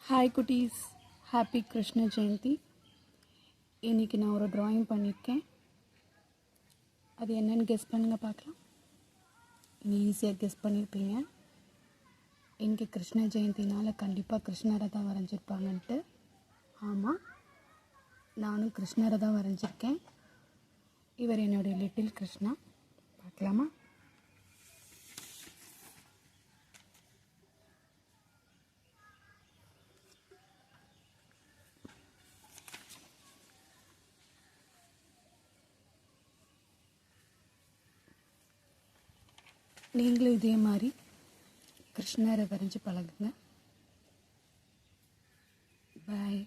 Hi குட்டீஸ், happy Krishna Jayanthi. இன்றைக்கி நான் ஒரு ட்ராயிங் பண்ணியிருக்கேன். அது என்னென்னு கெஸ் பண்ணுங்கள் பார்க்கலாம். நீங்கள் ஈஸியாக கெஸ் பண்ணியிருப்பீங்க. இன்றைக்கி கிருஷ்ண ஜெயந்தினால் கண்டிப்பாக கிருஷ்ணரை தான் வரைஞ்சிருப்பாங்கன்ட்டு. ஆமாம், நானும் கிருஷ்ணரை தான் வரைஞ்சிருக்கேன். இவர் என்னுடைய லிட்டில் கிருஷ்ணா. பார்க்கலாமா? நீங்களும் இதே மாதிரி கிருஷ்ணரை வரைஞ்சி பழகுங்க. பாய்.